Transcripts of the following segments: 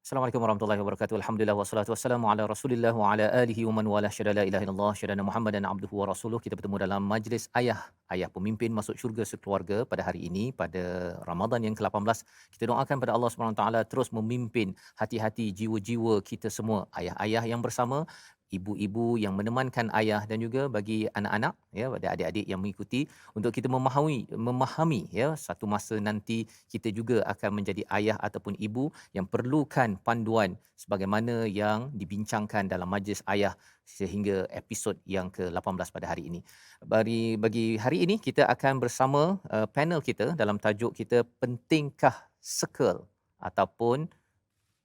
Assalamualaikum warahmatullahi wabarakatuh. Alhamdulillah wassalatu wassalamu ala Rasulillah wa ala alihi wa man wala syada la ilaha illallah syada Muhammadan abduhu wa rasuluh. Kita bertemu dalam majlis ayah pemimpin masuk syurga sekeluarga pada hari ini pada Ramadan yang ke-18. Kita doakan pada Allah Subhanahu Wa taala terus memimpin hati-hati jiwa-jiwa kita semua, ayah-ayah yang bersama, ibu-ibu yang menemankan ayah dan juga bagi anak-anak ya, pada adik-adik yang mengikuti untuk kita memahami ya satu masa nanti kita juga akan menjadi ayah ataupun ibu yang perlukan panduan sebagaimana yang dibincangkan dalam majlis ayah sehingga episod yang ke-18 pada hari ini. Bagi hari ini kita akan bersama panel kita dalam tajuk kita pentingkah circle ataupun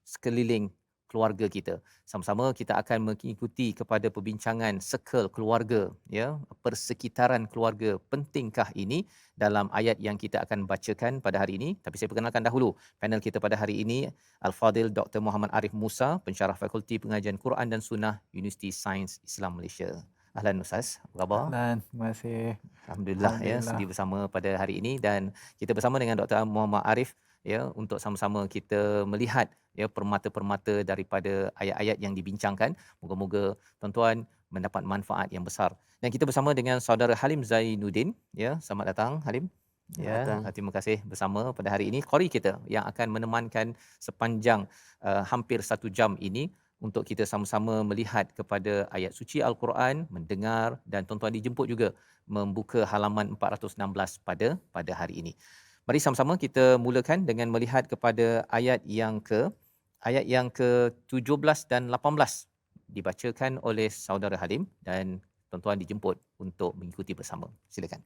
sekeliling keluarga kita. Sama-sama kita akan mengikuti kepada perbincangan circle keluarga ya, persekitaran keluarga pentingkah ini dalam ayat yang kita akan bacakan pada hari ini. Tapi saya perkenalkan dahulu panel kita pada hari ini, Al-Fadil Dr. Muhammad Arif Musa, pensyarah Fakulti Pengajian Quran dan Sunnah Universiti Sains Islam Malaysia. Ahlan Ustaz, apa khabar? Ahlan, terima kasih. Alhamdulillah ya Alhamdulillah. sudi bersama pada hari ini dan kita bersama dengan Dr. Muhammad Arif ya untuk sama-sama kita melihat ya permata-permata daripada ayat-ayat yang dibincangkan. Moga-moga tuan-tuan mendapat manfaat yang besar. Dan kita bersama dengan saudara Halim Zainuddin ya. Selamat datang Halim. Selamat Ya, datang. terima kasih bersama pada hari ini qari kita yang akan menemankan sepanjang hampir 1 jam ini untuk kita sama-sama melihat kepada ayat suci Al-Quran, mendengar dan tuan-tuan dijemput juga membuka halaman 416 pada hari ini. Mari sama-sama kita mulakan dengan melihat kepada ayat yang ke-17 dan 18 dibacakan oleh saudara Halim dan tuan-tuan dijemput untuk mengikuti bersama. Silakan.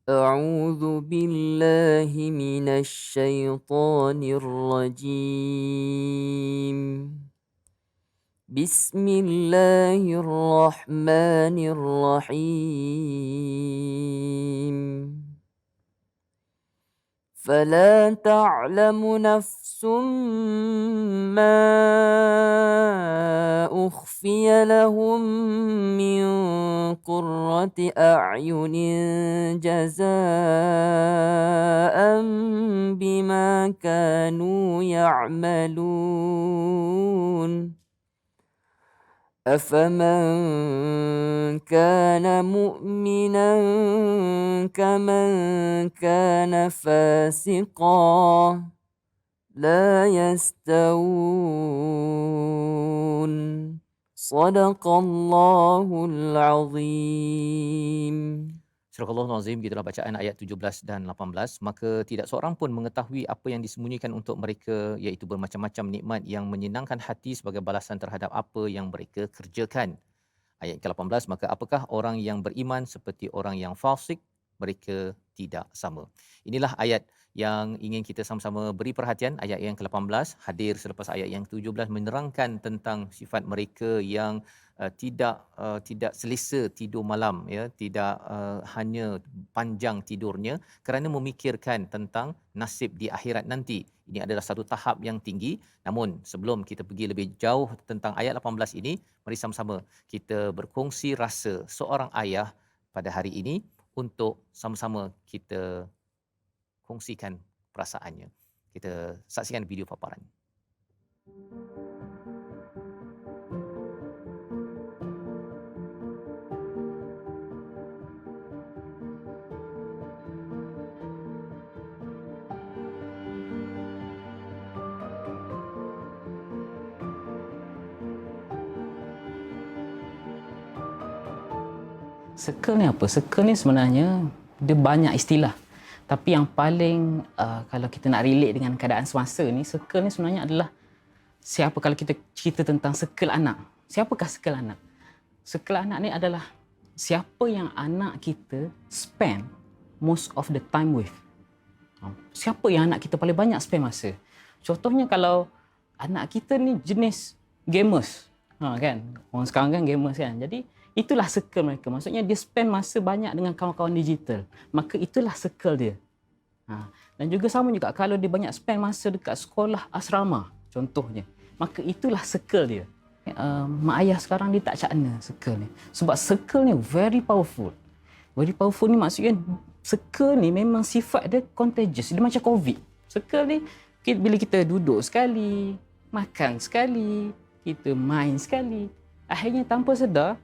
أعوذ بالله من الشيطان الرجيم. بسم الله الرحمن الرحيم. فلا تعلم نفس ما أخفي لهم من قرة أعين جزاء بما كانوا يعملون. أفمن كان مؤمنا كمن كان فاسقا لا يستوون. صدق الله العظيم. Surah Al-Azim, gitulah bacaan ayat 17 dan 18. Maka tidak seorang pun mengetahui apa yang disembunyikan untuk mereka, iaitu bermacam-macam nikmat yang menyenangkan hati sebagai balasan terhadap apa yang mereka kerjakan. Ayat ke-18, maka apakah orang yang beriman seperti orang yang fasik? Mereka tidak sama. Inilah ayat yang ingin kita sama-sama beri perhatian. Ayat yang ke-18 hadir selepas ayat yang ke-17 menerangkan tentang sifat mereka yang tidak selesa tidur malam ya, tidak hanya panjang tidurnya kerana memikirkan tentang nasib di akhirat nanti. Ini adalah satu tahap yang tinggi. Namun sebelum kita pergi lebih jauh tentang ayat 18 ini, mari sama-sama kita berkongsi rasa seorang ayah pada hari ini untuk sama-sama kita kongsikan perasaannya. Kita saksikan video paparan. Circle ni apa? Circle ni sebenarnya dia banyak istilah. Tapi yang paling kalau kita nak relate dengan keadaan semasa ni, circle ni sebenarnya adalah siapa, kalau kita cerita tentang circle anak. Siapakah circle anak? Circle anak ni adalah siapa yang anak kita spend most of the time with. Siapa yang anak kita paling banyak spend masa. Contohnya kalau anak kita ni jenis gamers. Kan? Orang sekarang kan gamers kan. Jadi itulah circle mereka. Maksudnya dia spend masa banyak dengan kawan-kawan digital. Maka itulah circle dia. Dan juga sama juga kalau dia banyak spend masa dekat sekolah asrama contohnya. Maka itulah circle dia. Mak ayah sekarang dia tak cakna circle ni. Sebab circle ni very powerful. Very powerful ni maksudnya circle ni memang sifat dia contagious. Dia macam COVID. Circle ni bila kita duduk sekali, makan sekali, kita main sekali, akhirnya tanpa sedar,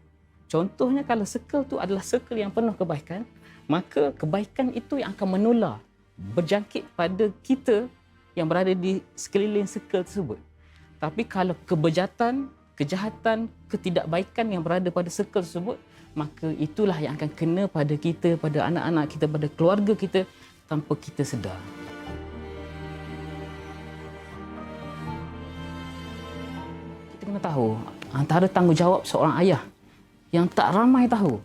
contohnya kalau circle tu adalah circle yang penuh kebaikan, maka kebaikan itu yang akan menular, berjangkit pada kita yang berada di sekeliling circle tersebut. Tapi kalau kebejatan, kejahatan, ketidakbaikan yang berada pada circle tersebut, maka itulah yang akan kena pada kita, pada anak-anak kita, pada keluarga kita tanpa kita sedar. Kita kena tahu, antara tanggungjawab seorang ayah yang tak ramai tahu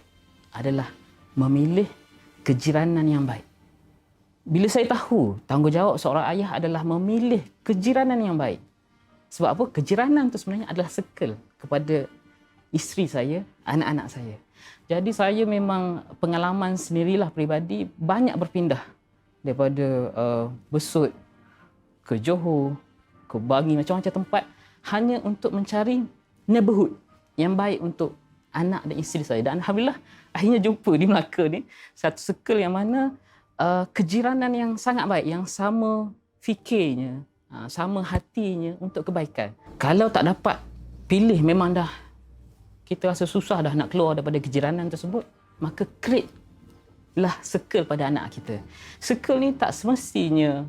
adalah memilih kejiranan yang baik. Bila saya tahu tanggungjawab seorang ayah adalah memilih kejiranan yang baik. Sebab apa? Kejiranan itu sebenarnya adalah circle kepada isteri saya, anak-anak saya. Jadi saya memang pengalaman sendirilah peribadi banyak berpindah daripada Besut ke Johor, ke Bangi, macam-macam tempat hanya untuk mencari neighborhood yang baik untuk anak dan isteri saya. Dan alhamdulillah akhirnya jumpa di Melaka ni satu circle yang mana kejiranan yang sangat baik, yang sama fikirnya, sama hatinya untuk kebaikan. Kalau tak dapat pilih, memang dah kita rasa susah dah nak keluar daripada kejiranan tersebut, maka create lah circle pada anak kita. Circle ni tak semestinya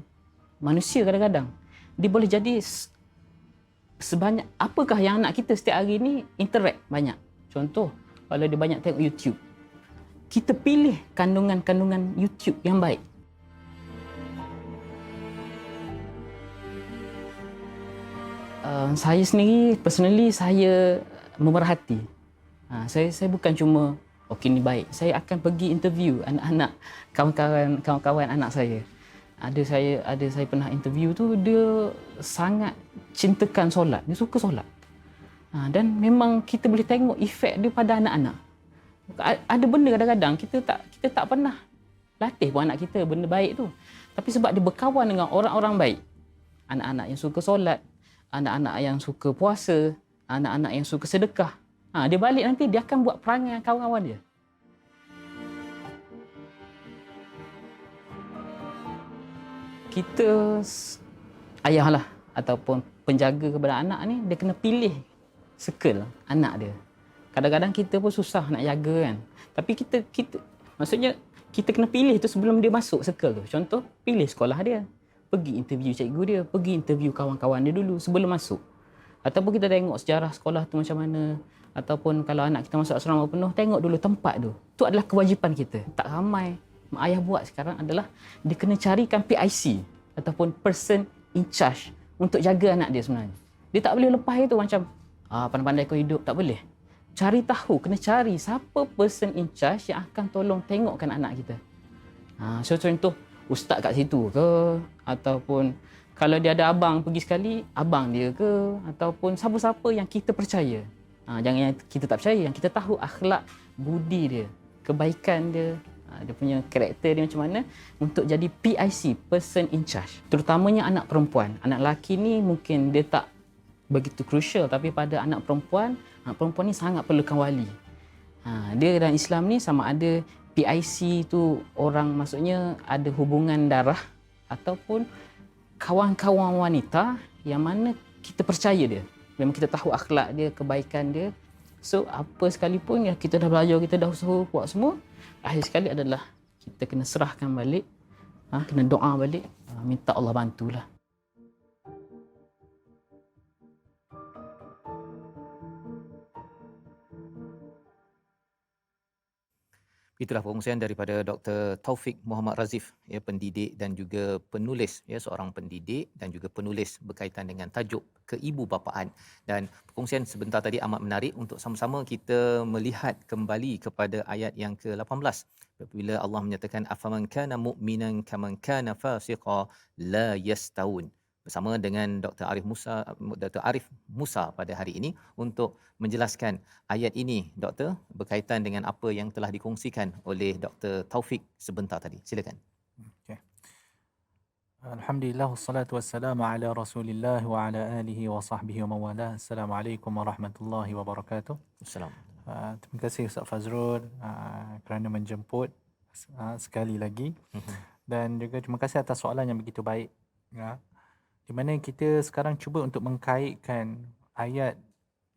manusia, kadang-kadang dia boleh jadi sebanyak apakah yang anak kita setiap hari ni interact banyak. Contoh, kalau dia banyak tengok YouTube, kita pilih kandungan-kandungan YouTube yang baik. Saya sendiri, personally, saya memerhati. Saya bukan cuma, okey ni baik. Saya akan pergi interview anak-anak, kawan-kawan anak saya. Ada saya pernah interview tu, dia sangat cintakan solat. Dia suka solat. Dan memang kita boleh tengok efek dia pada anak-anak. Ada benda kadang-kadang kita tak pernah latih pun anak kita benda baik tu. Tapi sebab dia berkawan dengan orang-orang baik, anak-anak yang suka solat, anak-anak yang suka puasa, anak-anak yang suka sedekah, dia balik nanti dia akan buat perangai dengan kawan-kawan dia. Kita ayah lah ataupun penjaga kepada anak ni, dia kena pilih circle anak dia. Kadang-kadang kita pun susah nak jaga kan. Tapi kita maksudnya kita kena pilih tu sebelum dia masuk circle tu. Contoh, pilih sekolah dia. Pergi interview cikgu dia, pergi interview kawan-kawan dia dulu sebelum masuk. Ataupun kita tengok sejarah sekolah tu macam mana. Ataupun kalau anak kita masuk asrama penuh, tengok dulu tempat tu. Tu adalah kewajipan kita. Tak ramai mak ayah buat sekarang adalah dia kena carikan PIC ataupun person in charge untuk jaga anak dia sebenarnya. Dia tak boleh lepas itu macam pandai-pandai kau hidup, tak boleh. Cari tahu, kena cari siapa person in charge yang akan tolong tengokkan anak kita. So contoh, ustaz kat situ ke, ataupun kalau dia ada abang pergi sekali, abang dia ke, ataupun siapa-siapa yang kita percaya. Jangan yang kita tak percaya, yang kita tahu akhlak, budi dia, kebaikan dia, dia punya karakter dia macam mana, untuk jadi PIC, person in charge. Terutamanya anak perempuan. Anak lelaki ni mungkin dia tak begitu crucial, tapi pada anak perempuan ni sangat perlukan wali. Dia dalam Islam ni sama ada PIC tu orang, maksudnya ada hubungan darah ataupun kawan-kawan wanita yang mana kita percaya dia. Memang kita tahu akhlak dia, kebaikan dia. So apa sekalipun yang kita dah belajar, kita dah usaha buat semua, akhir sekali adalah kita kena serahkan balik, kena doa balik, minta Allah bantulah. Itulah perkongsian daripada Dr. Taufik Muhammad Razif, pendidik dan juga penulis, seorang pendidik dan juga penulis berkaitan dengan tajuk keibubapaan. Dan perkongsian sebentar tadi amat menarik untuk sama-sama kita melihat kembali kepada ayat yang ke-18. Bila Allah menyatakan afaman kana mu'minan kaman kana fasiqa la yastawun. Bersama dengan Dr. Arif Musa pada hari ini untuk menjelaskan ayat ini, Doktor, berkaitan dengan apa yang telah dikongsikan oleh Dr. Taufik sebentar tadi. Silakan. Okay. Alhamdulillah, wassalatu wassalamu ala Rasulillah wa ala alihi wa sahbihi wa mawalah. Assalamualaikum warahmatullahi wabarakatuh. Assalamualaikum. Terima kasih Ustaz Fazrul kerana menjemput sekali lagi. Dan juga terima kasih atas soalan yang begitu baik Ya. Di mana kita sekarang cuba untuk mengkaitkan ayat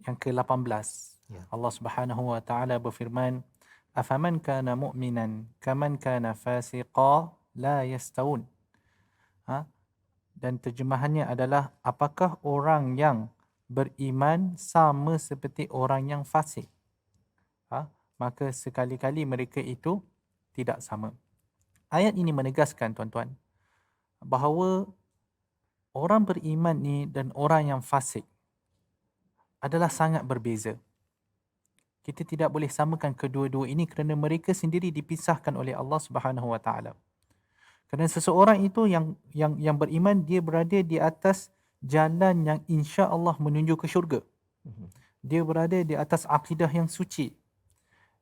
yang ke-18. Ya. Allah Subhanahu wa taala berfirman, "Afaman kana mu'minan kaman kana fasiqa la yastawun." Ha? Dan terjemahannya adalah, apakah orang yang beriman sama seperti orang yang fasik? Maka sekali-kali mereka itu tidak sama. Ayat ini menegaskan, tuan-tuan, bahawa orang beriman ni dan orang yang fasik adalah sangat berbeza. Kita tidak boleh samakan kedua-dua ini kerana mereka sendiri dipisahkan oleh Allah Subhanahu wa taala. Kerana seseorang itu yang beriman, dia berada di atas jalan yang insya-Allah menuju ke syurga. Dia berada di atas akidah yang suci.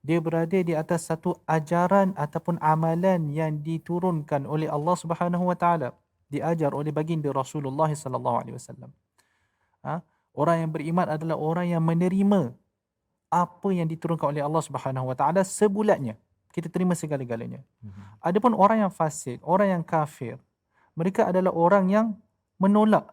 Dia berada di atas satu ajaran ataupun amalan yang diturunkan oleh Allah Subhanahu wa taala, diajar oleh baginda Rasulullah sallallahu alaihi wasallam. Orang yang beriman adalah orang yang menerima apa yang diturunkan oleh Allah Subhanahu wa taala sebulatnya. Kita terima segala-galanya. Adapun orang yang fasik, orang yang kafir, mereka adalah orang yang menolak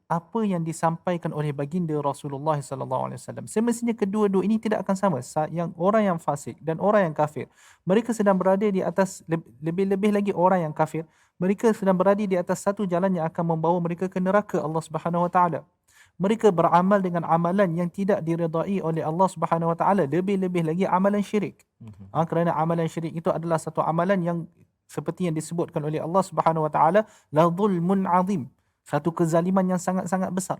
apa yang disampaikan oleh baginda Rasulullah sallallahu alaihi wasallam. Semestinya kedua-dua ini tidak akan sama. Yang orang yang fasik dan orang yang kafir, mereka sedang berada di atas, lebih-lebih lagi orang yang kafir, mereka sedang berada di atas satu jalan yang akan membawa mereka ke neraka Allah Subhanahu wa taala. Mereka beramal dengan amalan yang tidak diredai oleh Allah Subhanahu wa taala, lebih-lebih lagi amalan syirik. Kerana amalan syirik itu adalah satu amalan yang seperti yang disebutkan oleh Allah Subhanahu wa taala, la zulmun azim, satu kezaliman yang sangat-sangat besar.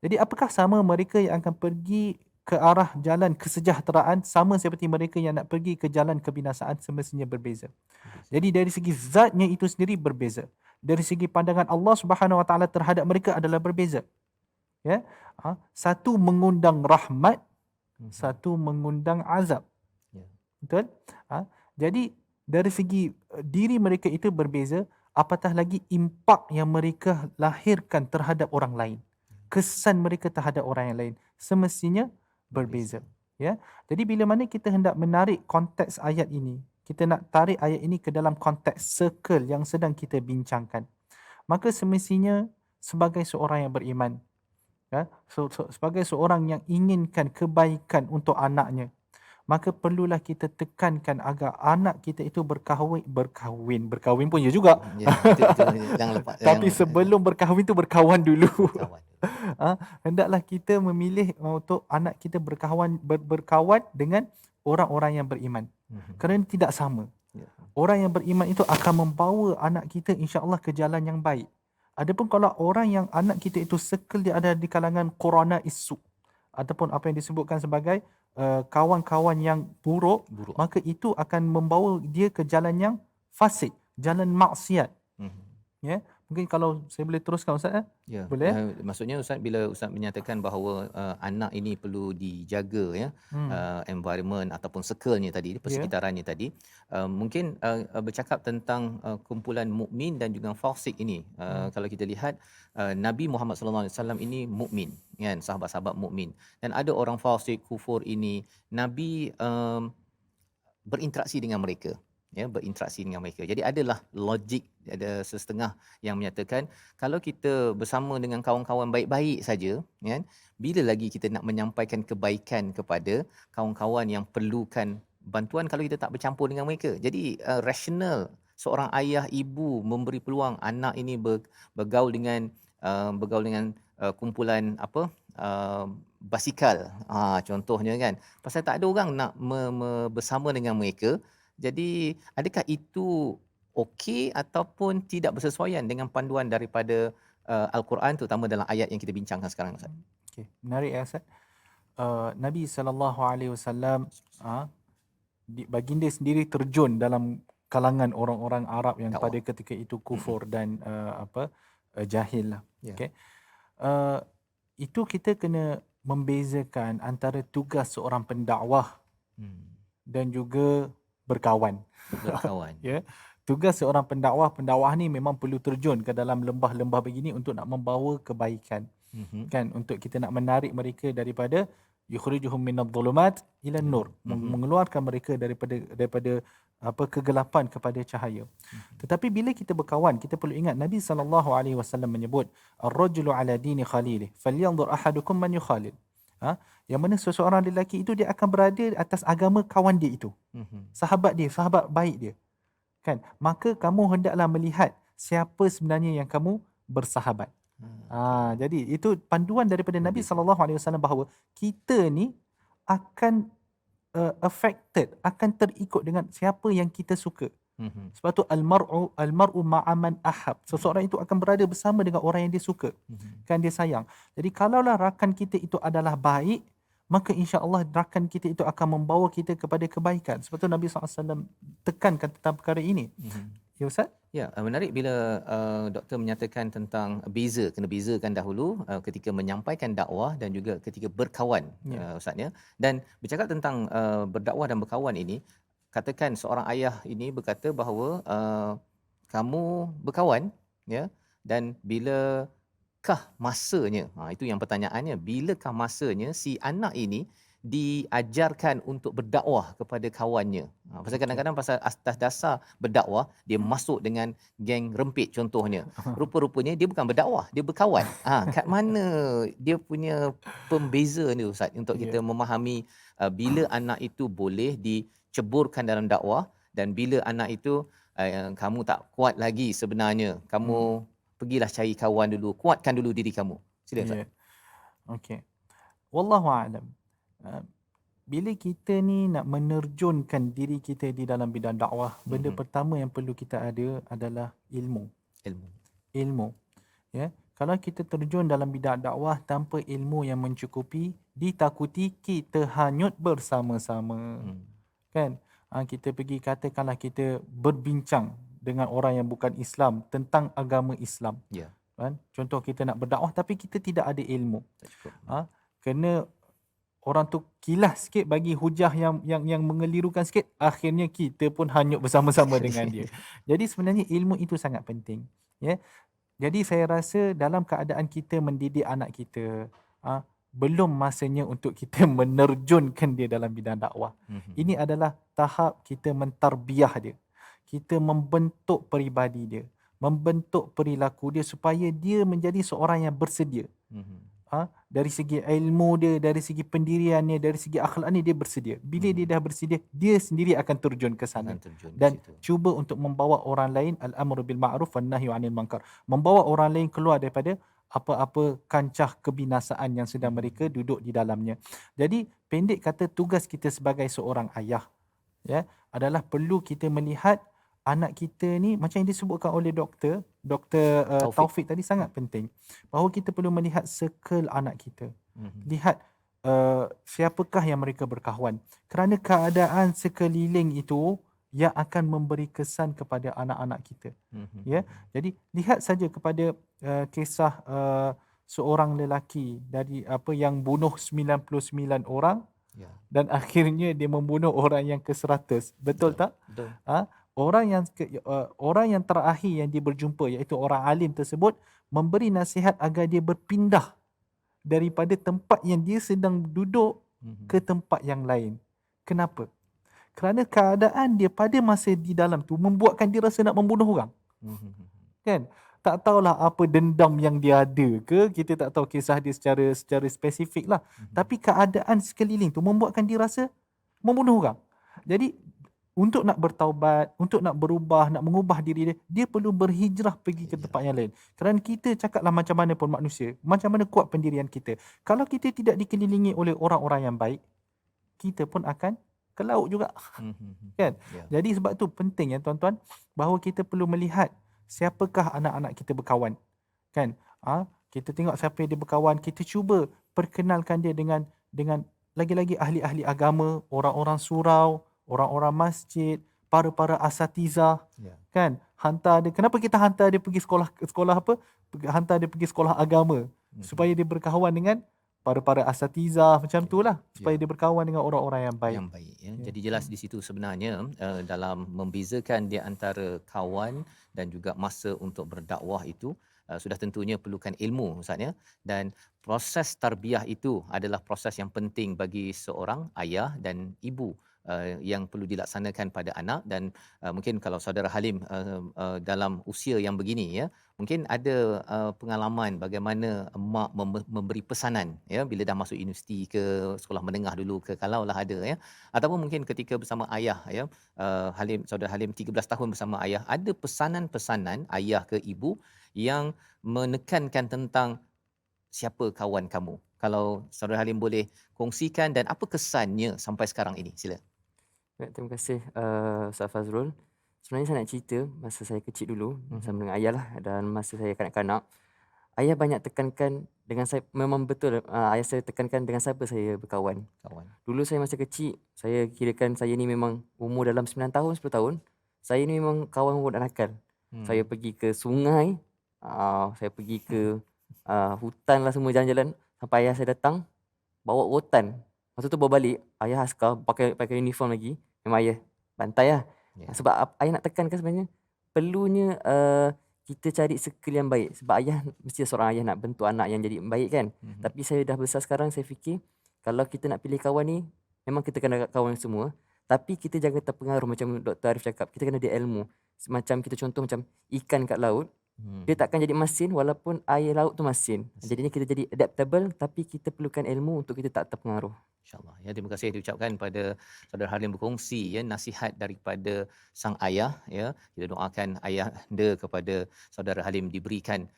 Jadi apakah sama mereka yang akan pergi ke arah jalan kesejahteraan sama seperti mereka yang nak pergi ke jalan kebinasaan? Semestinya berbeza. Jadi dari segi zatnya itu sendiri berbeza. Dari segi pandangan Allah Subhanahu wa taala terhadap mereka adalah berbeza. Ya. Satu mengundang rahmat, satu mengundang azab. Betul? Jadi dari segi diri mereka itu berbeza, apatah lagi impak yang mereka lahirkan terhadap orang lain. Kesan mereka terhadap orang yang lain semestinya berbeza. Ya. Jadi bila mana kita hendak menarik konteks ayat ini, kita nak tarik ayat ini ke dalam konteks circle yang sedang kita bincangkan, maka semestinya sebagai seorang yang beriman, sebagai seorang yang inginkan kebaikan untuk anaknya, maka perlulah kita tekankan agar anak kita itu berkahwin pun ya juga. Tapi sebelum berkahwin tu berkawan dulu. Hendaklah kita memilih untuk anak kita berkawan dengan orang-orang yang beriman. Kerana tidak sama. Orang yang beriman itu akan membawa anak kita insya-Allah ke jalan yang baik. Adapun kalau orang yang anak kita itu circle dia ada di kalangan qurana isu, ataupun apa yang disebutkan sebagai kawan-kawan yang buruk, maka itu akan membawa dia ke jalan yang fasik, jalan maksiat. Ya, mungkin kalau saya boleh teruskan Ustaz. Ya. Boleh? Maksudnya Ustaz, bila Ustaz menyatakan bahawa anak ini perlu dijaga, ya, environment ataupun circle-nya tadi, persekitarannya tadi, mungkin bercakap tentang kumpulan mukmin dan juga fasik ini. Kalau kita lihat Nabi Muhammad sallallahu alaihi wasallam ini mukmin, kan, sahabat-sahabat mukmin, dan ada orang fasik kufur ini, Nabi berinteraksi dengan mereka. Berinteraksi dengan mereka. Jadi adalah logik, ada setengah yang menyatakan kalau kita bersama dengan kawan-kawan baik-baik saja, kan, bila lagi kita nak menyampaikan kebaikan kepada kawan-kawan yang perlukan bantuan kalau kita tak bercampur dengan mereka. Jadi rasional seorang ayah ibu memberi peluang anak ini bergaul dengan kumpulan basikal, contohnya, kan, pasal tak ada orang nak bersama dengan mereka. Jadi adakah itu okey ataupun tidak bersesuaian dengan panduan daripada Al-Quran, terutama dalam ayat yang kita bincangkan sekarang, Ustaz? Okey, menarik ya Ustaz. Nabi SAW, baginda sendiri terjun dalam kalangan orang-orang Arab yang pada ketika itu kufur dan jahil lah. Okay. Itu kita kena membezakan antara tugas seorang pendakwah dan juga berkawan. Ya. Tugas seorang pendakwah ni memang perlu terjun ke dalam lembah-lembah begini untuk nak membawa kebaikan. Kan, untuk kita nak menarik mereka daripada yukhrijuhum minadh-dhulumat ila nur, mengeluarkan mereka daripada kegelapan kepada cahaya. Tetapi bila kita berkawan, kita perlu ingat Nabi SAW menyebut ar-rajulu ala dini khalilih falyanzur ahadukum man yukhalil. Yang mana seseorang lelaki itu dia akan berada atas agama kawan dia itu. Sahabat dia, sahabat baik dia. Kan? Maka kamu hendaklah melihat siapa sebenarnya yang kamu bersahabat. Jadi itu panduan daripada Nabi SAW bahawa kita ni akan affected, akan terikut dengan siapa yang kita suka. Sebab tu almar'u ma'aman ahab. Seseorang itu akan berada bersama dengan orang yang dia suka. Kan dia sayang. Jadi kalaulah rakan kita itu adalah baik, maka insya-Allah rakan kita itu akan membawa kita kepada kebaikan. Sebab tu Nabi SAW tekankan tentang perkara ini. Ya Ustaz? Ya, menarik bila doktor menyatakan tentang kena bezakan dahulu ketika menyampaikan dakwah dan juga ketika berkawan, Ustaz ya. Dan bercakap tentang berdakwah dan berkawan ini, katakan seorang ayah ini berkata bahawa kamu berkawan ya, dan bilakah masanya, itu yang pertanyaannya, bilakah masanya si anak ini diajarkan untuk berdakwah kepada kawannya. Pasal kadang-kadang pasal atas dasar berdakwah, dia masuk dengan geng rempit contohnya. Rupa-rupanya dia bukan berdakwah, dia berkawan. Kat mana dia punya pembeza ni Ustaz untuk kita memahami bila anak itu boleh diceburkan dalam dakwah dan bila anak itu kamu tak kuat lagi sebenarnya, kamu pergilah cari kawan dulu, kuatkan dulu diri kamu. Sila Ustaz. Okey. Wallahu a'lam. Bila kita ni nak menerjunkan diri kita di dalam bidang dakwah, benda pertama yang perlu kita ada adalah ilmu. Ya, kalau kita terjun dalam bidang dakwah tanpa ilmu yang mencukupi, ditakuti kita hanyut bersama-sama. Kan? Kita pergi katakanlah kita berbincang dengan orang yang bukan Islam tentang agama Islam. Kan? Contoh kita nak berdakwah tapi kita tidak ada ilmu. Kena orang tu kilas sikit, bagi hujah yang mengelirukan sikit, akhirnya kita pun hanyut bersama-sama dengan dia. Jadi sebenarnya ilmu itu sangat penting. Ya. Jadi saya rasa dalam keadaan kita mendidik anak kita, belum masanya untuk kita menerjunkan dia dalam bidang dakwah. Ini adalah tahap kita mentarbiah dia. Kita membentuk peribadi dia, membentuk perilaku dia supaya dia menjadi seorang yang bersedia. Dari segi ilmu dia, dari segi pendiriannya, dari segi akhlaknya dia bersedia. Bila dia dah bersedia, dia sendiri akan terjun ke sana dan cuba untuk membawa orang lain, al-amru bil ma'ruf wan nahyu 'anil munkar, membawa orang lain keluar daripada apa-apa kancah kebinasaan yang sedang mereka duduk di dalamnya. Jadi pendek kata, tugas kita sebagai seorang ayah ya adalah perlu kita melihat anak kita ni, macam yang disebutkan oleh Dr. Taufik tadi, sangat penting bahawa kita perlu melihat circle anak kita. Lihat siapakah yang mereka berkawan, kerana keadaan sekeliling itu yang akan memberi kesan kepada anak-anak kita. Ya, jadi lihat saja kepada kisah seorang lelaki dari yang bunuh 99 orang dan akhirnya dia membunuh orang yang ke-100. Betul tak? Betul. Orang yang terakhir yang dia berjumpa, iaitu orang alim tersebut, memberi nasihat agar dia berpindah daripada tempat yang dia sedang duduk ke tempat yang lain. Kenapa? Kerana keadaan dia pada masa di dalam tu membuatkan dia rasa nak membunuh orang. Kan? Tak tahulah apa dendam yang dia ada ke, kita tak tahu kisah dia secara spesifik lah. Tapi keadaan sekeliling tu membuatkan dia rasa membunuh orang. Jadi untuk nak bertaubat, untuk nak berubah, nak mengubah diri dia, dia perlu berhijrah pergi ke tempat yang lain. Kerana kita cakaplah macam mana pun manusia, macam mana kuat pendirian kita, kalau kita tidak dikelilingi oleh orang-orang yang baik, kita pun akan ke laut juga. Kan? Jadi sebab tu penting ya tuan-tuan, bahawa kita perlu melihat siapakah anak-anak kita berkawan. Kan? Kita tengok siapa yang dia berkawan, kita cuba perkenalkan dia dengan lagi-lagi ahli-ahli agama, orang-orang surau, orang-orang masjid, para-para asatizah, kan? Hantar dia. Kenapa kita hantar dia pergi sekolah apa? Hantar dia pergi sekolah agama, supaya dia berkawan dengan para-para asatizah macam itulah, supaya dia berkawan dengan orang-orang yang baik. Jadi jelas di situ sebenarnya dalam membezakan di antara kawan dan juga masa untuk berdakwah itu sudah tentunya perlukan ilmu Ustaz ya, dan proses tarbiyah itu adalah proses yang penting bagi seorang ayah dan ibu yang perlu dilaksanakan pada anak. Dan mungkin kalau saudara Halim dalam usia yang begini ya, mungkin ada pengalaman bagaimana mak memberi pesanan ya bila dah masuk universiti ke sekolah menengah dulu ke, kalaulah ada ya, ataupun mungkin ketika bersama ayah ya, saudara Halim 13 tahun bersama ayah, ada pesanan-pesanan ayah ke ibu yang menekankan tentang siapa kawan kamu. Kalau saudara Halim boleh kongsikan dan apa kesannya sampai sekarang ini, sila. Baik, terima kasih Ustaz Fazrul. Sebenarnya saya nak cerita masa saya kecil dulu bersama dengan ayah lah, dan masa saya kanak-kanak. Ayah banyak tekankan dengan saya, memang betul ayah saya tekankan dengan siapa saya berkawan. Kawan. Dulu saya masa kecil, saya kirakan saya ni memang umur dalam 9 tahun, 10 tahun. Saya ni memang kawan budak nakal. Saya pergi ke sungai, saya pergi ke hutan lah, semua jalan-jalan. Sampai ayah saya datang, bawa rotan. Masa tu bawa balik, ayah askar, pakai uniform lagi. Memang ayah bantai lah. Ya. Sebab ayah nak tekankan sebenarnya, perlunya kita cari circle yang baik. Sebab ayah, mesti seorang ayah nak bentuk anak yang jadi baik kan. Tapi saya dah besar sekarang, saya fikir, kalau kita nak pilih kawan ni, memang kita kena kawan semua. Tapi kita jangan terpengaruh macam Dr. Arif cakap. Kita kena ada ilmu. Semacam kita contoh macam ikan kat laut. Dia takkan jadi masin walaupun air laut tu masin. Jadinya kita jadi adaptable, tapi kita perlukan ilmu untuk kita tak terpengaruh. InsyaAllah. Ya, terima kasih diucapkan pada saudara Halim berkongsi ya nasihat daripada sang ayah ya. Kita doakan ayah anda kepada saudara Halim diberikan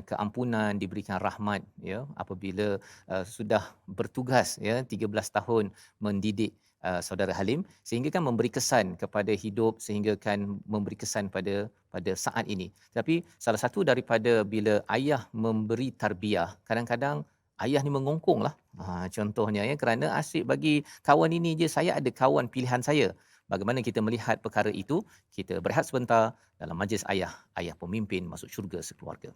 keampunan, diberikan rahmat ya apabila sudah bertugas ya 13 tahun mendidik saudara Halim, sehingga kan memberi kesan kepada hidup, sehingga kan memberi kesan pada saat ini. Tapi salah satu daripada bila ayah memberi tarbiyah, kadang-kadang ayah ni mengongkong lah. Contohnya ya, kerana asyik bagi kawan ini je, saya ada kawan pilihan saya. Bagaimana kita melihat perkara itu? Kita berehat sebentar dalam majlis ayah pemimpin masuk syurga sekeluarga.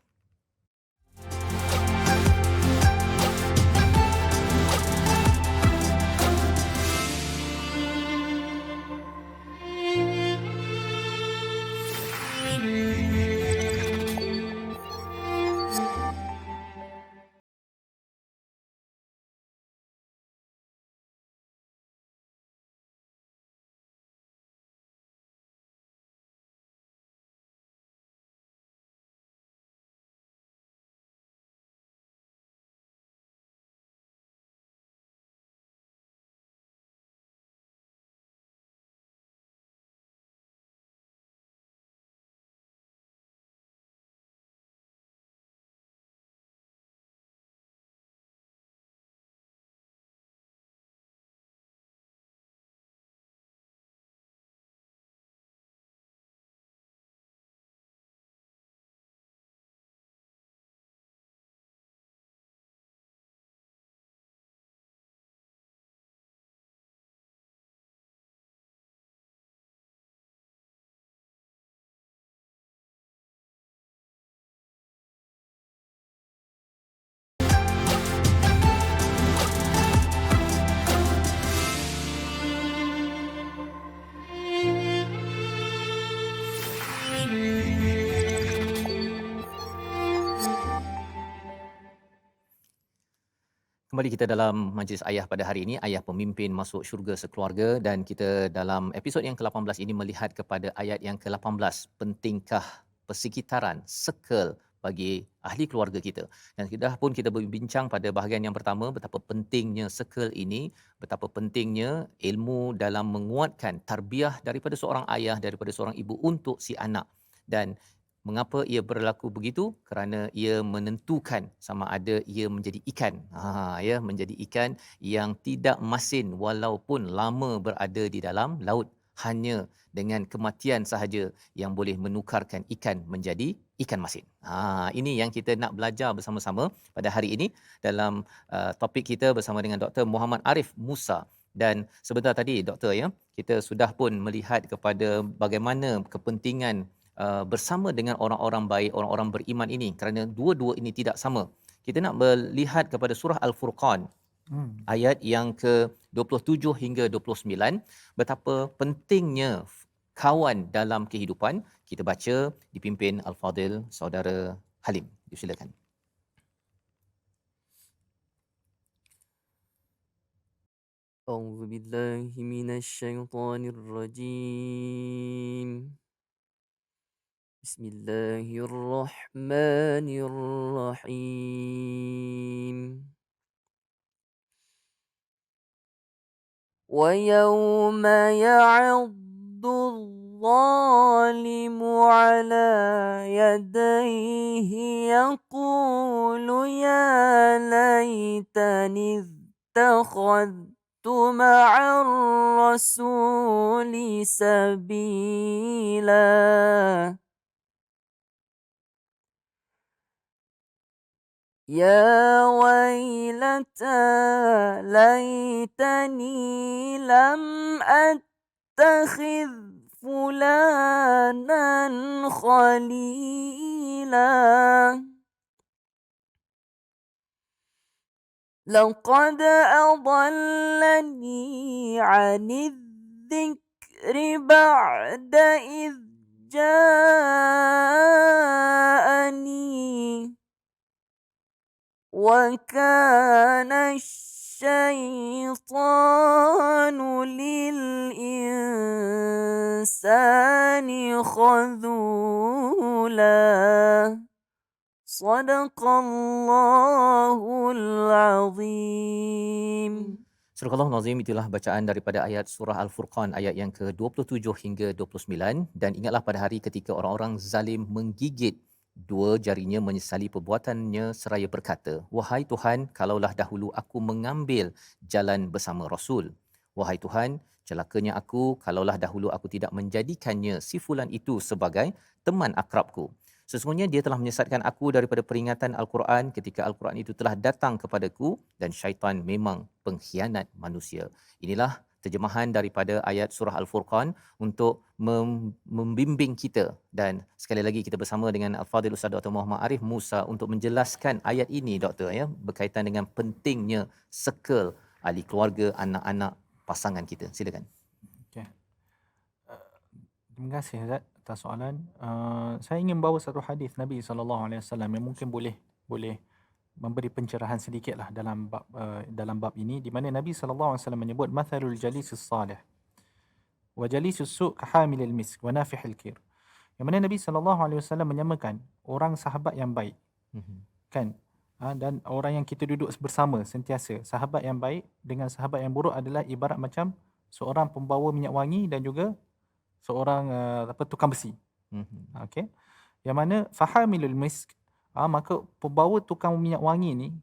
Kembali kita dalam majlis ayah pada hari ini, ayah pemimpin masuk syurga sekeluarga, dan kita dalam episod yang ke-18 ini melihat kepada ayat yang ke-18, pentingkah persekitaran, circle bagi ahli keluarga kita. Dan kita berbincang pada bahagian yang pertama betapa pentingnya circle ini, betapa pentingnya ilmu dalam menguatkan tarbiyah daripada seorang ayah, daripada seorang ibu untuk si anak. Dan mengapa ia berlaku begitu? Kerana ia menentukan sama ada ia menjadi ikan. Menjadi ikan yang tidak masin walaupun lama berada di dalam laut. Hanya dengan kematian sahaja yang boleh menukarkan ikan menjadi ikan masin. Ini yang kita nak belajar bersama-sama pada hari ini dalam topik kita bersama dengan Dr. Muhammad Arif Musa. Dan sebentar tadi Doktor ya, kita sudah pun melihat kepada bagaimana kepentingan bersama dengan orang-orang baik, orang-orang beriman ini, kerana dua-dua ini tidak sama. Kita nak melihat kepada surah Al-Furqan, ayat yang ke-27 hingga 29, betapa pentingnya kawan dalam kehidupan. Kita baca dipimpin Al-Fadil Saudara Halim. Silakan. أعوذ بالله من الشيطان الرجيم. بسم الله الرحمن الرحيم. ويوم يعض الظالم على يديه يقول يا ليتني اتخذت مع الرسول سبيلا. يا ويلتى ليتني لم أتخذ فلانا خليلا. لقد أضلني عن الذكر بعد إذ جاءني وكان الشيطان للإنسان خذولا. صدق الله العظيم. Surah Al-Nazim, itulah bacaan daripada ayat surah Al-Furqan ayat yang ke-27 hingga 29. Dan ingatlah pada hari ketika orang-orang zalim menggigit dua jarinya menyesali perbuatannya seraya berkata, "Wahai Tuhan, kalaulah dahulu aku mengambil jalan bersama Rasul. Wahai Tuhan, celakanya aku kalaulah dahulu aku tidak menjadikannya si fulan itu sebagai teman akrabku. Sesungguhnya dia telah menyesatkan aku daripada peringatan Al-Quran ketika Al-Quran itu telah datang kepadaku dan syaitan memang pengkhianat manusia." Inilah terjemahan daripada ayat surah Al-Furqan untuk membimbing kita, dan sekali lagi kita bersama dengan Al-Fadhil Ustaz Dr. Muhammad Arif Musa untuk menjelaskan ayat ini, Doktor, ya, berkaitan dengan pentingnya circle ahli keluarga, anak-anak, pasangan kita. Silakan. Okay. Terima kasih Ustaz atas soalan. Saya ingin bawa satu hadis Nabi SAW yang mungkin boleh memberi pencerahan sedikitlah dalam bab ini, di mana Nabi SAW menyebut mathalul jalisus salih wa jalisus su' kahamilil misk wa nafihil kir. Yang mana Nabi SAW menyamakan orang sahabat yang baik, kan, dan orang yang kita duduk bersama sentiasa, sahabat yang baik dengan sahabat yang buruk adalah ibarat macam seorang pembawa minyak wangi dan juga seorang tukang besi. Okey. Yang mana fahamilul misk, maka pembawa tukang minyak wangi ni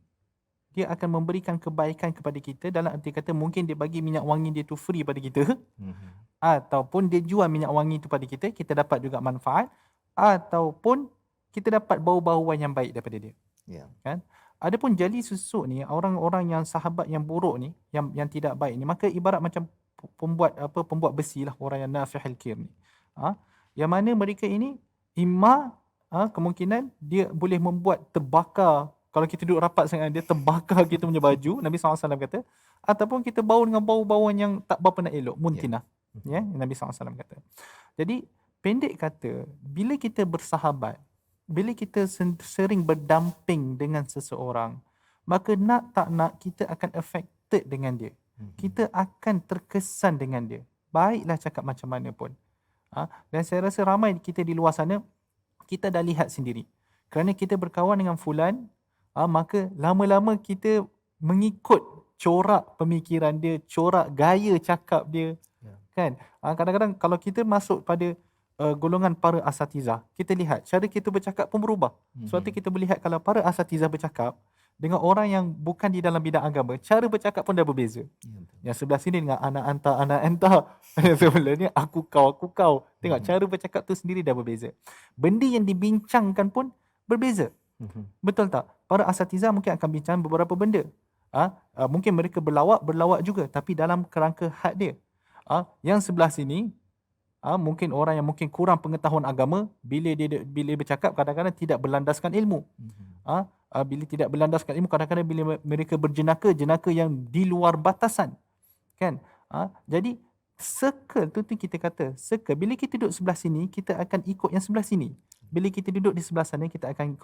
dia akan memberikan kebaikan kepada kita, dalam arti kata mungkin dia bagi minyak wangi dia tu free pada kita, ataupun dia jual minyak wangi tu pada kita, kita dapat juga manfaat, ataupun kita dapat bau-bauan yang baik daripada dia. Ya. Kan? Adapun jali susuk ni, orang-orang yang sahabat yang buruk ni, yang tidak baik ni, maka ibarat macam pembuat besi lah, orang yang nafihil kir ni. Yang mana mereka ini kemungkinan dia boleh membuat terbakar, kalau kita duduk rapat sangat dia terbakar kita punya baju, Nabi SAW kata, ataupun kita bau dengan bau-bauan yang tak berapa nak elok, muntinah. Ya, Nabi SAW kata. Jadi pendek kata, bila kita bersahabat, bila kita sering berdamping dengan seseorang, maka nak tak nak kita akan affected dengan dia. Kita akan terkesan dengan dia. Baiklah cakap macam mana pun. Dan saya rasa ramai kita di luar sana, kita dah lihat sendiri. Kerana kita berkawan dengan fulan, maka lama-lama kita mengikut corak pemikiran dia, corak gaya cakap dia. Kan? Kadang-kadang kalau kita masuk pada golongan para asatizah, kita lihat cara kita bercakap pun berubah. Suatu kita melihat kalau para asatizah bercakap dengan orang yang bukan di dalam bidang agama, cara bercakap pun dah berbeza. Yang sebelah sini dengan anak anta. Sebelah ni aku kau. Tengok cara bercakap tu sendiri dah berbeza. Benda yang dibincangkan pun berbeza. Betul tak? Para asatizah mungkin akan bincang beberapa benda. Mungkin mereka berlawak juga, tapi dalam kerangka had dia. Yang sebelah sini, mungkin orang yang mungkin kurang pengetahuan agama, bila bercakap kadang-kadang tidak berlandaskan ilmu. Bila tidak berlandaskan ilmu, kadang-kadang bila mereka jenaka yang di luar batasan. Kan? Jadi circle tu kita kata, circle bila kita duduk sebelah sini, kita akan ikut yang sebelah sini. Bila kita duduk di sebelah sana, kita akan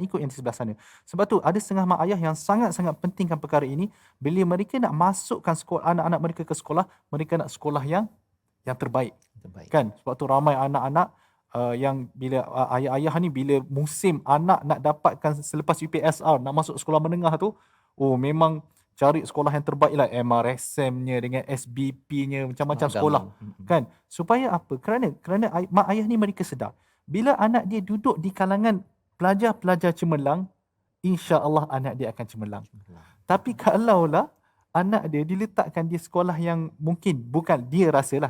ikut yang di sebelah sana. Sebab tu ada setengah mak ayah yang sangat-sangat pentingkan perkara ini. Bila mereka nak masukkan anak-anak mereka ke sekolah, mereka nak sekolah yang terbaik. Terbaik. Kan? Sebab tu ramai anak-anak yang bila ayah-ayah ni bila musim anak nak dapatkan selepas UPSR nak masuk sekolah menengah tu, memang cari sekolah yang terbaik lah, MRSM-nya dengan SBP-nya, macam-macam sekolah. Kan? Supaya apa? Kerana mak ayah ni mereka sedar, bila anak dia duduk di kalangan pelajar-pelajar cemerlang, insya-Allah anak dia akan cemerlang. Tapi kalaulah anak dia diletakkan di sekolah yang mungkin bukan dia rasa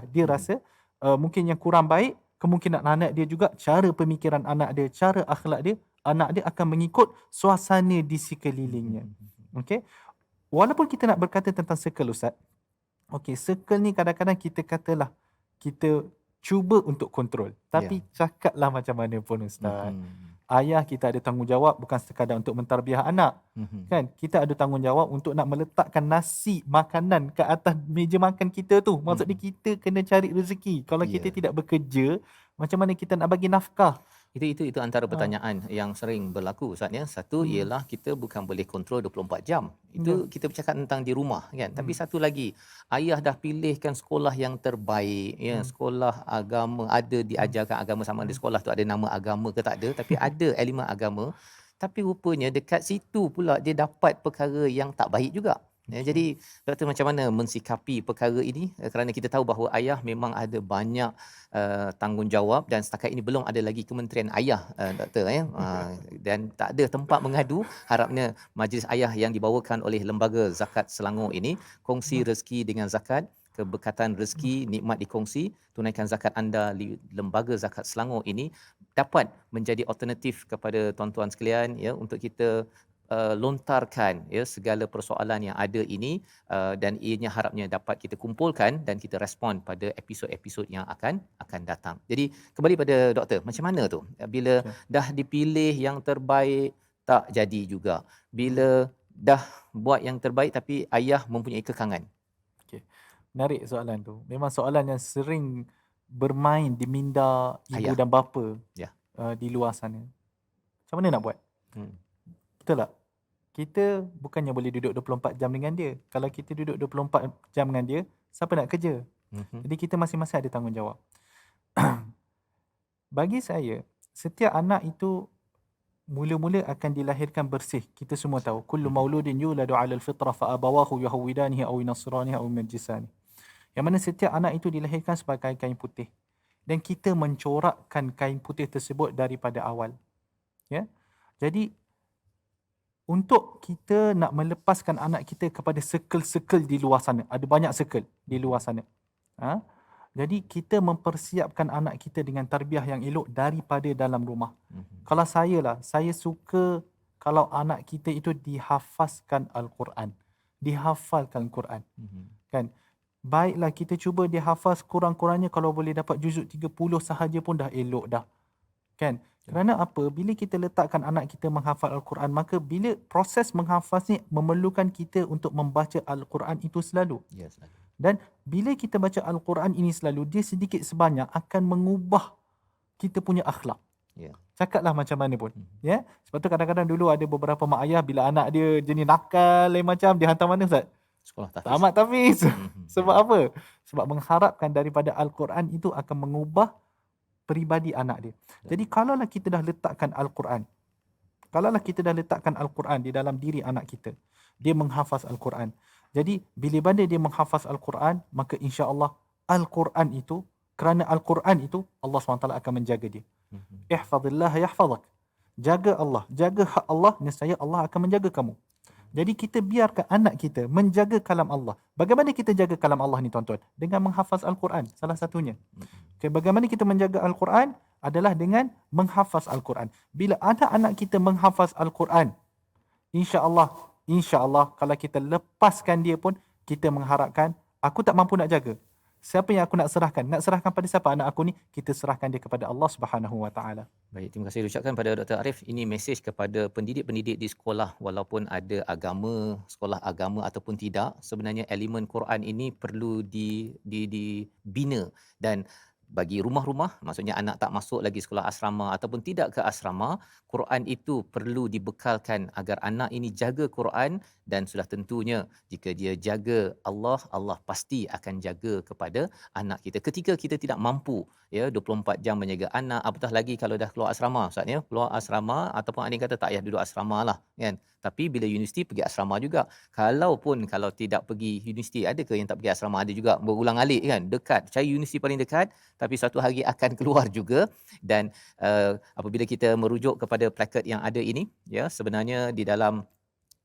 mungkin yang kurang baik, kemungkinan anak dia juga, cara pemikiran anak dia, cara akhlak dia, anak dia akan mengikut suasana di sekelilingnya. Okey. Walaupun kita nak berkata tentang circle, Ustaz. Okey, circle ni kadang-kadang kita katalah kita cuba untuk kontrol. Tapi cakaplah macam mana pun, Ustaz. Ayah kita ada tanggungjawab bukan sekadar untuk mentarbiah anak. Kan? Kita ada tanggungjawab untuk nak meletakkan nasi, makanan ke atas meja makan kita tu. Maksudnya kita kena cari rezeki. Kalau kita tidak bekerja, macam mana kita nak bagi nafkah? Itu antara pertanyaan yang sering berlaku, Ustaz ya. Satu ialah kita bukan boleh kontrol 24 jam. Itu kita bercakap tentang di rumah kan. Tapi satu lagi, ayah dah pilihkan sekolah yang terbaik ya, sekolah agama, ada diajarkan agama, sama ada sekolah tu ada nama agama ke tak ada, tapi ada elemen agama. Tapi rupanya dekat situ pula dia dapat perkara yang tak baik juga. Ya, jadi doktor macam mana mensikapi perkara ini, kerana kita tahu bahawa ayah memang ada banyak tanggungjawab dan setakat ini belum ada lagi kementerian ayah, doktor ya. Dan tak ada tempat mengadu. Harapnya majlis ayah yang dibawakan oleh Lembaga Zakat Selangor ini, kongsi rezeki dengan zakat, keberkatan rezeki, nikmat dikongsi, tunaikan zakat anda di Lembaga Zakat Selangor ini dapat menjadi alternatif kepada tuan-tuan sekalian ya, untuk kita lontarkan ya segala persoalan yang ada ini, dan ianya harapnya dapat kita kumpulkan dan kita respon pada episod-episod yang akan datang. Jadi kembali pada doktor, macam mana tu bila dah dipilih yang terbaik tak jadi juga, bila dah buat yang terbaik tapi ayah mempunyai kekangan? Okey, menarik soalan tu. Memang soalan yang sering bermain di minda ibu dan bapa di luar sana. Macam mana nak buat? Betul tak? Kita bukannya boleh duduk 24 jam dengan dia. Kalau kita duduk 24 jam dengan dia, siapa nak kerja? Jadi kita masing-masing ada tanggungjawab. Bagi saya, setiap anak itu mula-mula akan dilahirkan bersih. Kita semua tahu, kullu mauludin yuladu 'alal fitrah fa abawahu yuhawidanihi aw yunasranihi aw yumajjisani. Yang mana setiap anak itu dilahirkan sebagai kain putih. Dan kita mencorakkan kain putih tersebut daripada awal. Ya. Jadi untuk kita nak melepaskan anak kita kepada circle-circle di luar sana. Ada banyak circle di luar sana. Jadi kita mempersiapkan anak kita dengan tarbiyah yang elok daripada dalam rumah. Kalau saya suka kalau anak kita itu dihafazkan Al-Quran. Dihafalkan Quran. Kan? Baiklah kita cuba dihafaz kurang-kurangnya kalau boleh dapat juzuk 30 sahaja pun dah elok dah. Kan? Kerana apa? Bila kita letakkan anak kita menghafal Al-Quran, maka bila proses menghafaz ni memerlukan kita untuk membaca Al-Quran itu selalu. Selalu. Dan bila kita baca Al-Quran ini selalu, dia sedikit sebanyak akan mengubah kita punya akhlak. Cakaplah macam mana pun. Ya? Sebab tu kadang-kadang dulu ada beberapa mak ayah bila anak dia jenis nakal lain macam, dia hantar mana Ustaz? Sekolah tahfiz. Tamat tahfiz. Sebab apa? Sebab mengharapkan daripada Al-Quran itu akan mengubah peribadi anak dia. Jadi kalaulah kita dah letakkan Al-Quran, di dalam diri anak kita, dia menghafaz Al-Quran. Jadi bila mana dia menghafaz Al-Quran, maka insya-Allah Al-Quran itu, kerana Al-Quran itu Allah SWT akan menjaga dia. Ihfazillah yahfazak. Jaga Allah, jaga hak Allah, nescaya Allah akan menjaga kamu. Jadi kita biarkan anak kita menjaga kalam Allah. Bagaimana kita jaga kalam Allah ni tuan-tuan? Dengan menghafaz Al-Quran, salah satunya. Okay, bagaimana kita menjaga Al-Quran? Adalah dengan menghafaz Al-Quran. Bila anak-anak kita menghafaz Al-Quran, insya-Allah kalau kita lepaskan dia pun, kita mengharapkan, aku tak mampu nak jaga. Siapa yang aku nak serahkan? Nak serahkan pada siapa anak aku ni? Kita serahkan dia kepada Allah Subhanahu Wa Taala. Baik, terima kasih ucapkan pada Dr. Arif. Ini mesej kepada pendidik-pendidik di sekolah, walaupun ada agama, sekolah agama ataupun tidak, sebenarnya elemen Quran ini perlu dibina dan bagi rumah-rumah, maksudnya anak tak masuk lagi sekolah asrama ataupun tidak ke asrama, Quran itu perlu dibekalkan agar anak ini jaga Quran, dan sudah tentunya jika dia jaga Allah, Allah pasti akan jaga kepada anak kita. Ketika kita tidak mampu 24 jam menjaga anak, apatah lagi kalau dah keluar asrama, Ustaz ya, keluar asrama ataupun ada yang kata tak payah duduk asrama lah kan. Tapi bila universiti pergi asrama juga. Kalau tidak pergi universiti, ada ke yang tak pergi asrama? Ada juga, berulang-alik kan, dekat, cari universiti paling dekat, tapi suatu hari akan keluar juga. Dan apabila kita merujuk kepada plakat yang ada ini, ya, sebenarnya di dalam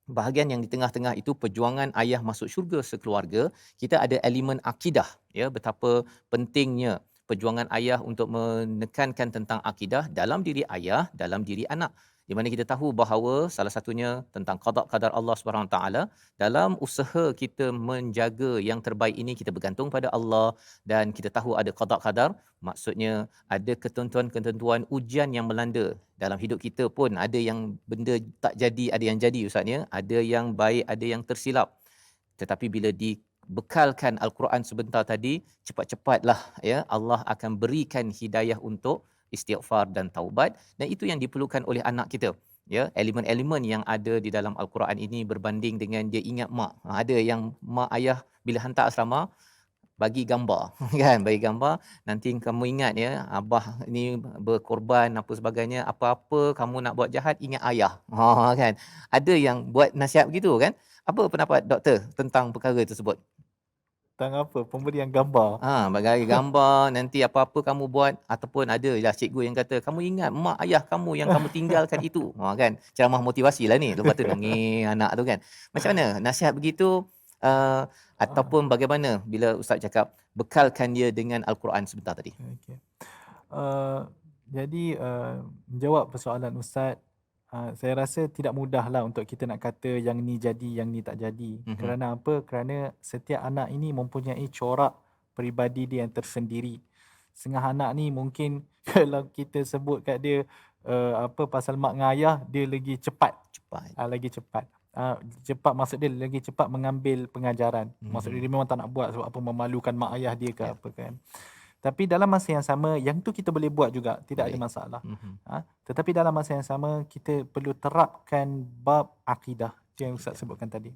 bahagian yang di tengah-tengah itu, perjuangan ayah masuk syurga sekeluarga, kita ada elemen akidah, ya, betapa pentingnya perjuangan ayah untuk menekankan tentang akidah dalam diri ayah, dalam diri anak, di mana kita tahu bahawa salah satunya tentang qada qadar Allah Subhanahu taala. Dalam usaha kita menjaga yang terbaik ini, kita bergantung pada Allah, dan kita tahu ada qada qadar, maksudnya ada ketentuan-ketentuan ujian yang melanda dalam hidup kita pun. Ada yang benda tak jadi, ada yang jadi, Ustaz ya, ada yang baik, ada yang tersilap. Tetapi bila dibekalkan Al-Quran sebentar tadi, cepat-cepatlah ya Allah akan berikan hidayah untuk istighfar dan taubat, dan itu yang diperlukan oleh anak kita. Ya, elemen-elemen yang ada di dalam Al-Quran ini berbanding dengan dia ingat mak. Ada yang mak ayah bila hantar asrama bagi gambar kan, bagi gambar, nanti kamu ingat ya, abah ni berkorban apa sebagainya, apa-apa kamu nak buat jahat ingat ayah. Kan, ada yang buat nasihat begitu kan. Apa pendapat doktor tentang perkara tersebut? Tentang apa? Pemberian gambar. Bagi gambar, nanti apa-apa kamu buat, ataupun ada lah cikgu yang kata kamu ingat mak ayah kamu yang kamu tinggalkan itu. Kan, ceramah motivasi lah ni, lepas tu dongeng anak tu kan. Macam mana nasihat begitu, ataupun bagaimana bila Ustaz cakap bekalkan dia dengan Al-Quran sebentar tadi? Okey. Jadi menjawab persoalan Ustaz, saya rasa tidak mudahlah untuk kita nak kata yang ni jadi, yang ni tak jadi. Kerana apa? Kerana setiap anak ini mempunyai corak peribadi dia yang tersendiri. Setengah anak ni mungkin kalau kita sebut kat dia pasal mak dengan ayah, dia lagi cepat. Lagi cepat. Cepat maksud dia lagi cepat mengambil pengajaran. Maksud dia memang tak nak buat sebab apa, memalukan mak ayah dia ke apa kan. Tapi dalam masa yang sama, yang tu kita boleh buat juga, tidak ada masalah. Tetapi dalam masa yang sama, kita perlu terapkan bab akidah yang Ustaz sebutkan tadi.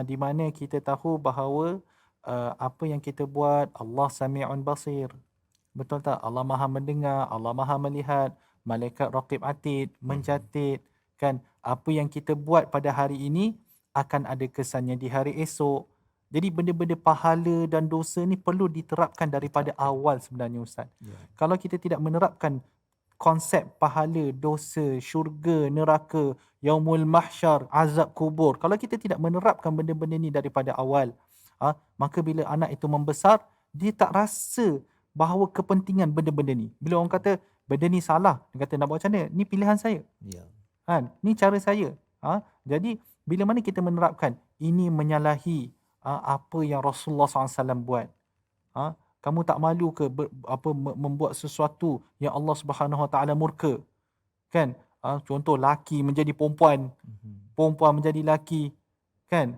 Di mana kita tahu bahawa apa yang kita buat, Allah Sami'un Basir. Betul tak? Allah Maha mendengar, Allah Maha melihat, malaikat raqib atid mencatat kan, apa yang kita buat pada hari ini akan ada kesannya di hari esok. Jadi benda-benda pahala dan dosa ni perlu diterapkan daripada awal sebenarnya Ustaz. Kalau kita tidak menerapkan konsep pahala, dosa, syurga, neraka, yaumul mahsyar, azab kubur, kalau kita tidak menerapkan benda-benda ni daripada awal, maka bila anak itu membesar, dia tak rasa bahawa kepentingan benda-benda ni. Bila orang kata benda ni salah, dia kata nak buat macam mana? Ni pilihan saya. Ni cara saya. Jadi bila mana kita menerapkan ini menyalahi apa yang Rasulullah SAW buat, kamu tak malu ke membuat sesuatu yang Allah Subhanahu Wa Taala murka, kan? Contoh laki menjadi perempuan, perempuan menjadi laki, kan?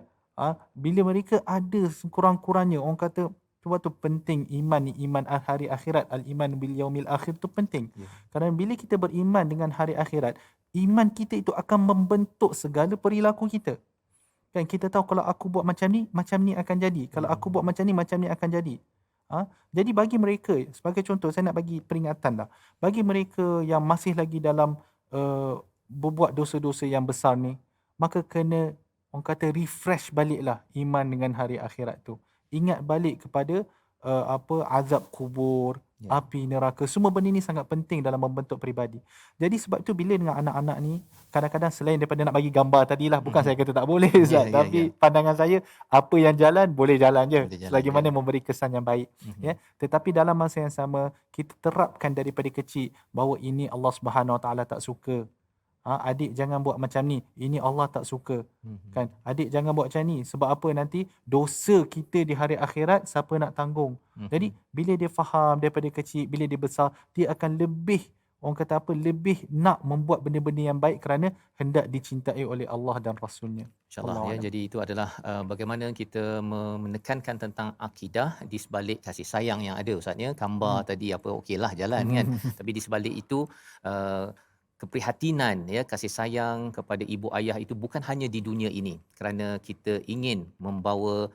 Bila mereka ada kurang-kurangnya, orang kata sebab tu penting iman ni, iman hari akhirat, al-iman bil yaumil akhir tu penting. Kerana bila kita beriman dengan hari akhirat, iman kita itu akan membentuk segala perilaku kita. Kan, kita tahu kalau aku buat macam ni akan jadi. Kalau aku buat macam ni akan jadi. Jadi bagi mereka, sebagai contoh, saya nak bagi peringatan lah. Bagi mereka yang masih lagi dalam berbuat dosa-dosa yang besar ni, maka kena, orang kata, refresh baliklah iman dengan hari akhirat tu. Ingat balik kepada azab kubur, api neraka. Semua benda ni sangat penting dalam membentuk peribadi. Jadi sebab tu bila dengan anak-anak ni, kadang-kadang selain daripada nak bagi gambar tadilah, bukan saya kata tak boleh Ustaz, tapi pandangan saya, apa yang jalan boleh jalan je, selagi mana memberi kesan yang baik. Tetapi dalam masa yang sama, kita terapkan daripada kecil bahawa ini Allah Subhanahu Wa Taala tak suka. Adik jangan buat macam ni, ini Allah tak suka. Kan, adik jangan buat macam ni, sebab apa, nanti dosa kita di hari akhirat siapa nak tanggung. Jadi bila dia faham daripada kecil, bila dia besar, dia akan lebih orang kata apa, lebih nak membuat benda-benda yang baik kerana hendak dicintai oleh Allah dan Rasulnya. InsyaAllah ya. Wallahualam. Jadi itu adalah bagaimana kita menekankan tentang akidah di sebalik kasih sayang yang ada Ustaz ya. Gambar tadi apa okeylah jalan kan. Tapi di sebalik itu uh, keprihatinan ya, kasih sayang kepada ibu ayah itu bukan hanya di dunia ini, kerana kita ingin membawa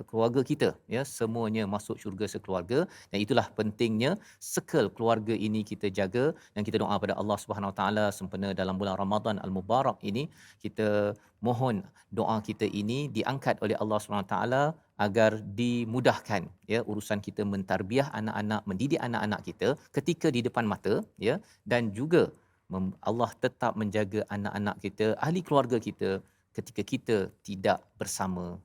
keluarga kita ya semuanya masuk syurga sekeluarga, dan itulah pentingnya circle keluarga ini kita jaga. Dan kita doa pada Allah Subhanahu Wa Taala sempena dalam bulan Ramadan al-Mubarak ini, kita mohon doa kita ini diangkat oleh Allah Subhanahu Wa Taala agar dimudahkan ya urusan kita mentarbiah anak-anak, mendidik anak-anak kita ketika di depan mata ya, dan juga Allah tetap menjaga anak-anak kita, ahli keluarga kita ketika kita tidak bersama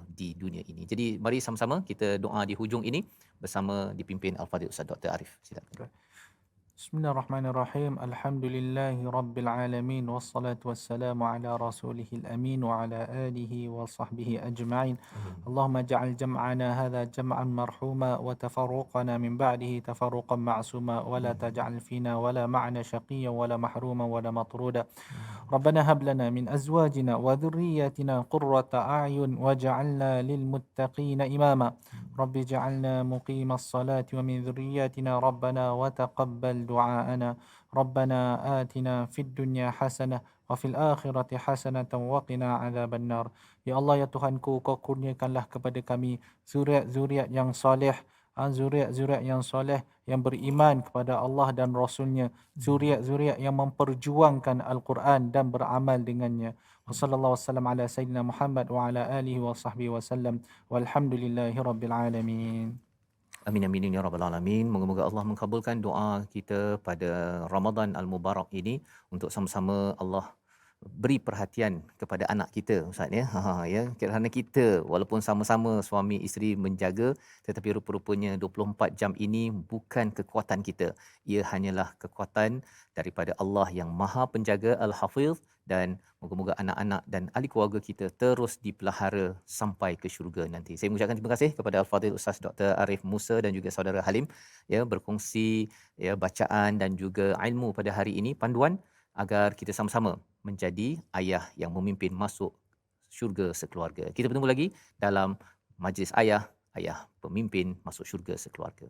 di dunia ini. Jadi mari sama-sama kita doa di hujung ini bersama dipimpin Al-Fadhil Ustaz Dr. Arif. Silakan. Bismillahirrahmanirrahim. Alhamdulillahi rabbil alamin, wassalatu wassalamu ala rasulihil amin wa ala alihi wa sahbihi ajma'in. Allahumma ja'al jam'ana hadha jam'an marhuma wa tafarruqana min ba'dihi tafarruqan ma'suma wa la taj'al fina wa la ma'na shaqiyyan wa la mahruma wa la matruda. Rabbana hab lana min azwajina wa dhurriyyatina qurrata a'yun waj'alna lil muttaqina imama. Rabbi ja'alna muqimas salati wa min dhurriyyatina rabbana wa taqabbal du'aana. Rabbana atina fid dunya hasanah wa fil akhirati hasanatan wa qina adzaban nar. Ya Allah ya Tuhanku, Kau kurniakanlah kepada kami zuriat-zuriat yang soleh, zuriat-zuriat yang soleh yang beriman kepada Allah dan Rasulnya, zuriat-zuriat yang memperjuangkan Al-Quran dan beramal dengannya. Wassallallahu wasallam ala Sayyidina Muhammad wa ala alihi wa sahbihi wasallam walhamdulillahi rabbil alamin. Amin amin ya rabbal alamin. Moga-moga Allah mengabulkan doa kita pada Ramadan al-Mubarak ini untuk sama-sama Allah beri perhatian kepada anak kita Ustaz ya. Ya, kerana kita walaupun sama-sama suami isteri menjaga, tetapi rupa-rupanya 24 jam ini bukan kekuatan kita. Ia hanyalah kekuatan daripada Allah yang Maha Penjaga Al-Hafiz, dan moga-moga anak-anak dan ahli keluarga kita terus dipelihara sampai ke syurga nanti. Saya mengucapkan terima kasih kepada Al-Fadhil Ustaz Dr. Arif Musa dan juga saudara Halim ya, berkongsi ya bacaan dan juga ilmu pada hari ini, panduan agar kita sama-sama menjadi ayah yang memimpin masuk syurga sekeluarga. Kita bertemu lagi dalam majlis ayah pemimpin masuk syurga sekeluarga.